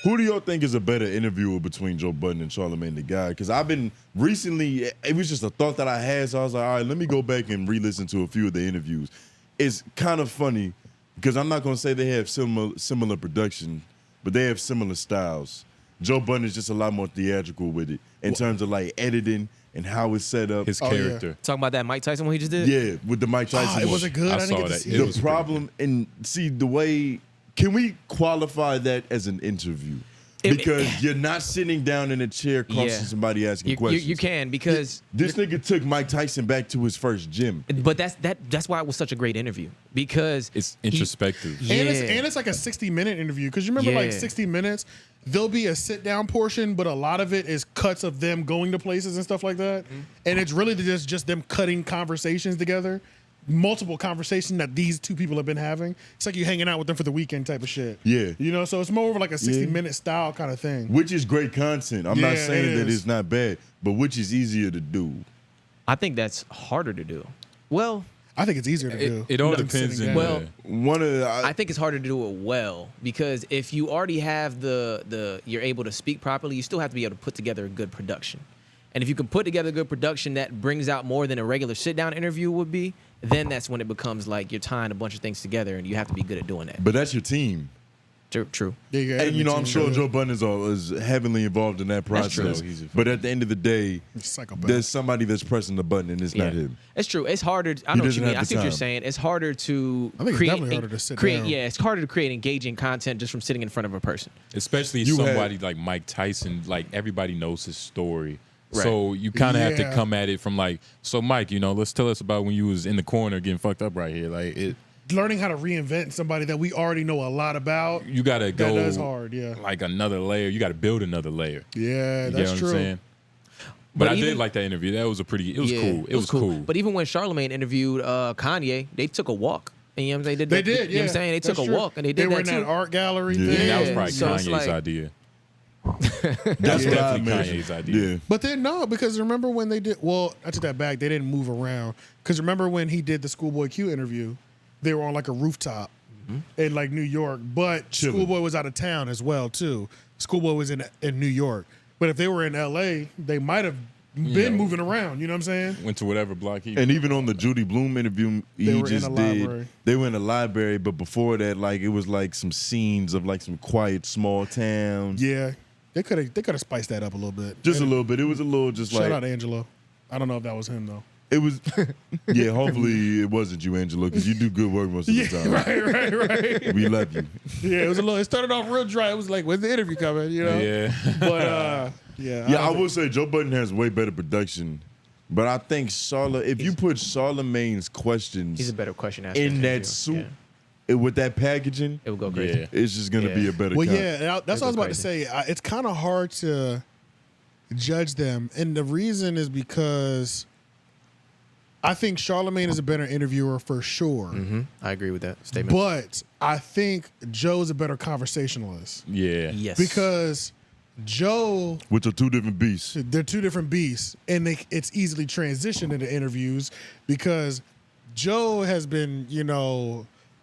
Who do y'all think is a better interviewer between Joe Budden and Charlamagne Tha God? Because I've been recently, it was just a thought that I had, so I was like, all right, let me go back and re-listen to a few of the interviews. It's kind of funny because I'm not going to say they have similar production, but they have similar styles. Joe Budden is just a lot more theatrical with it in terms of like editing and how it's set up. His character. Yeah. Talking about that Mike Tyson one he just did? Yeah, with the Mike Tyson. Oh, it wasn't good. I didn't get to see it. The problem, and see the way, can we qualify that as an interview? Because you're not sitting down in a chair constantly somebody asking questions. You can, because this nigga took Mike Tyson back to his first gym. But that's why it was such a great interview, because it's introspective. And it's like a 60-minute interview, because you remember like 60 Minutes, there'll be a sit-down portion, but a lot of it is cuts of them going to places and stuff like that. And it's really just them cutting conversations together. Multiple conversations that these two people have been having. It's like you hanging out with them for the weekend type of shit. Yeah. You know, so it's more of like a 60-minute style kind of thing. Which is great content. I'm not saying that it's not bad, but which is easier to do? I think that's harder to do. Well, I think it's easier to do. It all depends. Well, I think it's harder to do it well, because if you already have you're able to speak properly, you still have to be able to put together a good production. And if you can put together a good production that brings out more than a regular sit-down interview would be, then that's when it becomes like you're tying a bunch of things together, and you have to be good at doing that. But that's your team. True. Yeah, and I'm sure Joe Budden is heavily involved in that process. But at the end of the day, there's somebody that's pressing the button, and it's not him. It's true. It's harder. I know what you mean. I see what you're saying. It's harder to definitely harder to sit down. Yeah, it's harder to create engaging content just from sitting in front of a person. Especially somebody like Mike Tyson. Like, everybody knows his story. Right. So you kind of have to come at it from like, so Mike, let's tell us about when you was in the corner getting fucked up right here. Like, learning how to reinvent somebody that we already know a lot about. You got to go. That is hard, yeah. Like another layer. You got to build another layer. Yeah, you that's get what true. I'm saying? But I did like that interview. That was it was cool. It was cool. But even when Charlamagne interviewed Kanye, they took a walk. And you know what I'm saying? They did, yeah. You know what I'm saying? They took a walk, and they did that too. They were in that art gallery thing. Yeah, that was probably Kanye's idea. That's definitely Kanye's idea. Yeah. But then no, because remember when they did, well, I took that back. They didn't move around. Because remember when he did the Schoolboy Q interview, they were on like a rooftop in like New York. But Schoolboy was out of town as well too. Schoolboy was in New York. But if they were in LA, they might have been moving around. You know what I'm saying? Went to whatever block he. And even on the Judy Blume interview, they were in a library. But before that, like, it was like some scenes of like some quiet small towns. Yeah. They could have spiced that up a little bit. Just a little bit. It was a little just Shout out Angelo. I don't know if that was him though. It was, yeah. Hopefully it wasn't you, Angelo, because you do good work most of the time. Right. We love you. Yeah, it was a little. It started off real dry. It was like, when's the interview coming? You know. Yeah. But yeah. I will say Joe Budden has way better production, but I think if you put Charlamagne's questions, he's a better question asker in that suit. With that packaging, it would go crazy. It's just going to be a better. Well, that's what I was about to say. It's kind of hard to judge them, and the reason is because I think Charlamagne is a better interviewer for sure. I agree with that statement. But I think Joe's a better conversationalist. Yeah. Yes. Because Joe, which are two different beasts. They're two different beasts, and it's easily transitioned into interviews because Joe has been,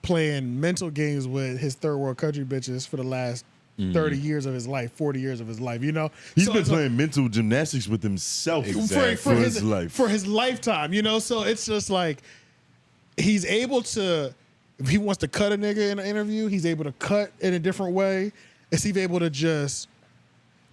playing mental games with his third world country bitches for the last 30 years of his life, 40 years of his life, He's been playing mental gymnastics with himself for his life. For his lifetime, So it's just like he's able to, if he wants to cut a nigga in an interview, he's able to cut in a different way. Is he able to just,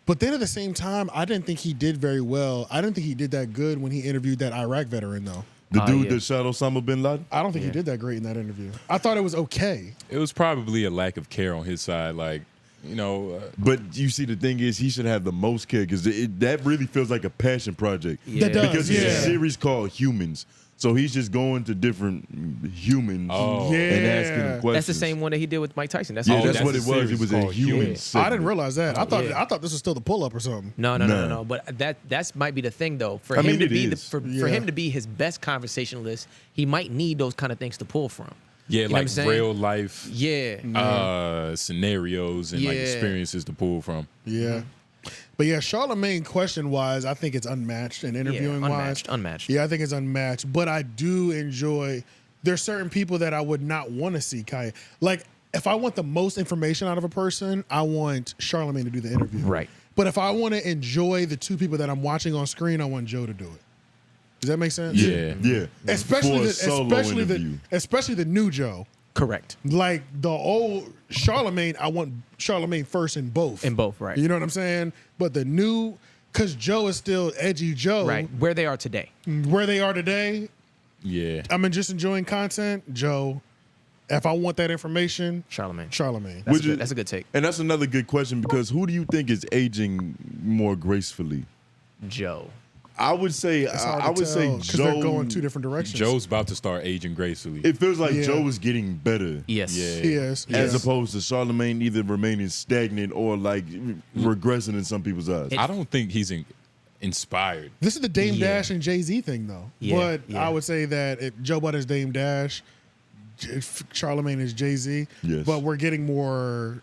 but then at the same time, I didn't think he did very well. I didn't think he did that good when he interviewed that Iraq veteran though. The dude that shot Osama bin Laden? I don't think he did that great in that interview. I thought it was okay. It was probably a lack of care on his side, But you see, the thing is, he should have the most care because that really feels like a passion project. Yeah. That does, because it's a series called Humans. So he's just going to different humans and asking them questions. That's the same one that he did with Mike Tyson. That's that's what it was. It was a human. I didn't realize that. I thought this was still the pull-up or something. No. But that might be the thing though. For him to be his best conversationalist, he might need those kind of things to pull from. Yeah, like real life scenarios and like experiences to pull from. Yeah. But yeah, Charlamagne question-wise, I think it's unmatched and interviewing-wise. Unmatched. Yeah, I think it's unmatched. But I do enjoy, there's certain people that I would not want to see Kanye. Like, if I want the most information out of a person, I want Charlamagne to do the interview. Right. But if I want to enjoy the two people that I'm watching on screen, I want Joe to do it. Does that make sense? Yeah. Yeah. Especially For a the solo interview. especially the new Joe. Correct. Like the old Charlamagne, I want Charlamagne first in both. In both, right. You know what I'm saying? But the new, because Joe is still edgy Joe. Right. Where they are today. Where they are today, Yeah. I'm just enjoying content. Joe, if I want that information, Charlamagne. Charlamagne. That's a good take. And that's another good question because who do you think is aging more gracefully? Joe. I would say because Joe. they're going two different directions. Joe's about to start aging gracefully. It feels like Yeah. Joe is getting better. Yes. Yeah. Yes. As yes. opposed to Charlamagne either remaining stagnant or like regressing in some people's eyes. I don't think he's inspired. This is the Dame Yeah. Dash and Jay-Z thing, though. Yeah, But yeah. I would say that Joe Budden is Dame Dash, Charlamagne is Jay-Z. Yes. But we're getting more,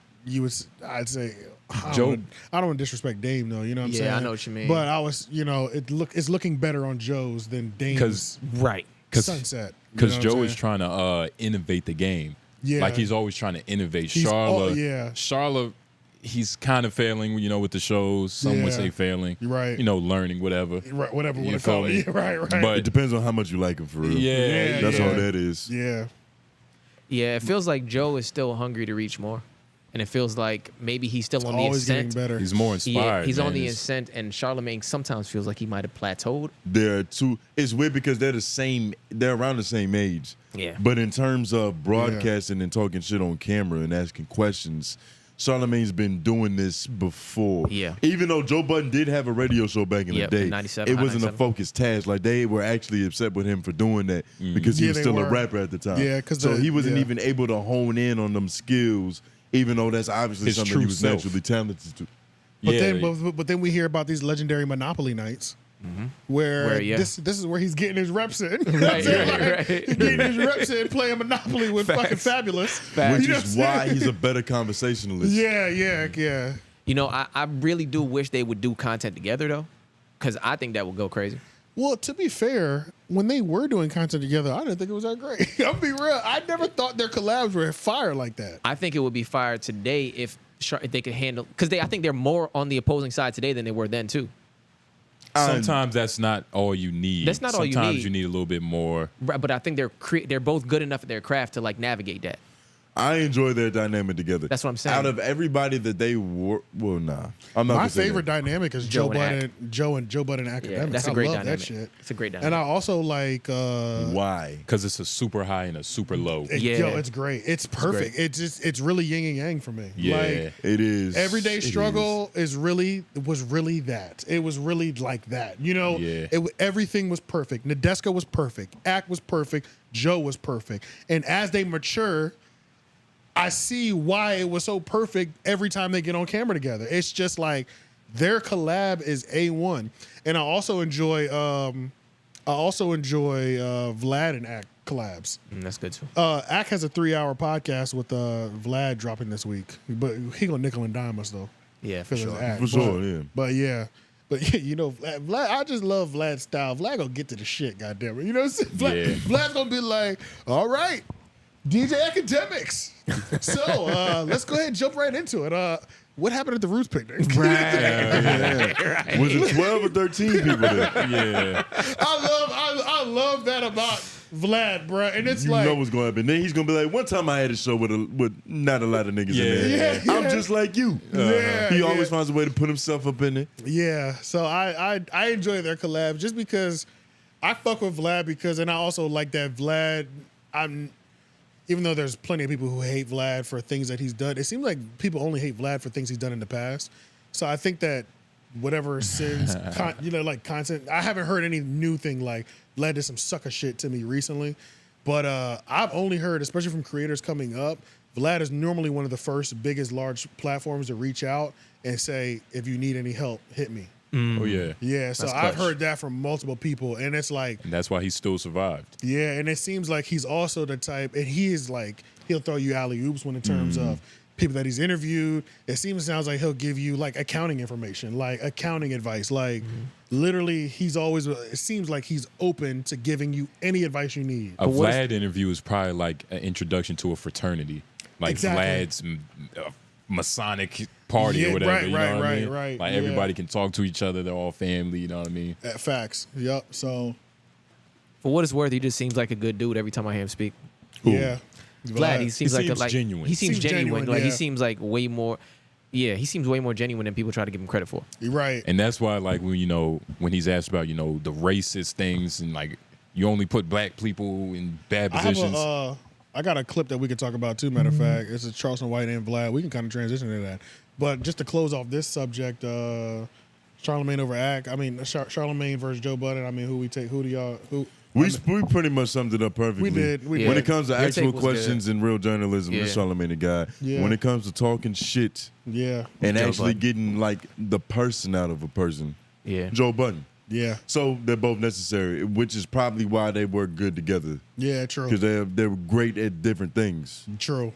I'd say, I don't want to disrespect Dame, though. You know what I'm Yeah, saying? I know what you mean. But I was, it's looking better on Joe's than Dame's Right. Sunset. Because You know what Joe I'm is saying? trying to innovate the game. Yeah. Like he's always trying to innovate. He's yeah. Charlotte, he's kind of failing, with the shows. Some would Yeah. say failing. Right. Learning, whatever. Right, whatever you You want to call feel it. me? Yeah, right. But It depends on how much you like him for real. yeah, That's yeah. all that is. Yeah. Yeah, it feels like Joe is still hungry to reach more. And it feels like maybe he's still on the Always getting ascent. better. he's more inspired. He's on man. the It's- ascent, and Charlamagne sometimes feels like he might have plateaued. They're two. It's weird because they're around the same age. Yeah. But in terms of broadcasting and talking shit on camera and asking questions, Charlamagne's been doing this before. Yeah. Even though Joe Budden did have a radio show back in Yep, the day, in 97, it wasn't a 97. focused task. Like they were actually upset with him for doing that because he Yeah, was they still a were. rapper at the time. Yeah, 'cause so the- he wasn't yeah. even able to hone in on them skills, even though that's obviously His something true he was self. naturally talented to. But Yeah. but then we hear about these legendary Monopoly nights, where yeah. this is where he's getting his reps in. Right, right. He's getting his reps in playing Monopoly with fucking Fabulous. Which You know is what I'm why saying? he's a better conversationalist. Yeah. I really do wish they would do content together, though, because I think that would go crazy. Well, to be fair, when they were doing content together, I didn't think it was that great. I'll be real. I never thought their collabs were fire like that. I think it would be fire today if they could handle, because I think they're more on the opposing side today than they were then, too. Sometimes that's not all you need. That's not all you Sometimes need. you need a little bit more. Right, but I think they're both good enough at their craft to navigate that. I enjoy their dynamic together. That's what I'm saying. Out of everybody that they were, well, nah, I'm not. My gonna say favorite that. dynamic is Joe Joe and Budden Academics. that's a I great love dynamic. that shit. It's a great dynamic. And I also like Why? Because it's a super high and a super low. Yeah. Yo, it's great. It's perfect. It's really yin and yang for me. Yeah. Like, It is. everyday It struggle was really that. It was really like that. Yeah. Everything was perfect. Nadeska was perfect. Act was perfect. Joe was perfect. And as they mature, I see why it was so perfect every time they get on camera together. It's just like their collab is A1. And I also enjoy Vlad and Act collabs. That's good, too. Ack has a 3-hour podcast with Vlad dropping this week, but he gonna nickel and dime us though. Yeah, for his sure. act. For sure, yeah. But yeah, Vlad, I just love Vlad's style. Vlad gonna get to the shit, goddamn it. You know what I'm saying? Yeah. Vlad's gonna be like, all right, DJ Academics. So let's go ahead and jump right into it. What happened at the Roots picnic? Right. Was it 12 or 13 people there? Yeah. I love that about Vlad, bro. And it's You like, know what's going to happen. Then he's going to be like, one time I had a show with not a lot of niggas in there. Yeah. I'm just like you. Yeah, He yeah. always finds a way to put himself up in it. Yeah, so I enjoy their collabs just because I fuck with Vlad and I also like that Vlad. Even though there's plenty of people who hate Vlad for things that he's done, it seems like people only hate Vlad for things he's done in the past. So I think that whatever sins, content, I haven't heard any new thing like Vlad did some sucker shit to me recently, but I've only heard, especially from creators coming up, Vlad is normally one of the first biggest large platforms to reach out and say, if you need any help, hit me. Oh, yeah. Yeah, so That's I've clutch. heard that from multiple people, and it's like, And that's why he still survived. yeah, and it seems like he's also the type, and he is like, he'll throw you alley-oops when in terms of people that he's interviewed. It sounds like he'll give you like accounting information, like accounting advice, like literally it seems like he's open to giving you any advice you need. A Vlad interview is probably like an introduction to a fraternity. like Exactly. Vlad's Masonic party or whatever. You know what I mean? Right. Like everybody can talk to each other. They're all family. You know what I mean? Facts. Yep. So For what it's worth, he just seems like a good dude every time I hear him speak. yeah, Vlad, he seems like seems genuine. He seems genuine. Like he yeah. seems like way more. Yeah, he seems way more genuine than people try to give him credit for. You're right. And that's why, like, when he's asked about, the racist things and like you only put black people in bad positions. I got a clip that we could talk about too. Matter of fact, it's a Charleston White and Vlad. We can kind of transition to that. But just to close off this subject, Charlamagne over Act. I mean, Charlamagne versus Joe Budden. I mean, who we take? Who do y'all? Who? We pretty much summed it up perfectly. We did. When it comes to Your actual take was questions in real journalism, it's Charlamagne the God. Yeah. When it comes to talking shit Yeah. and Joe actually Budden. getting like the person out of a person, Yeah. Joe Budden. Yeah. So they're both necessary, which is probably why they work good together Yeah. True. because they're great at different things. True.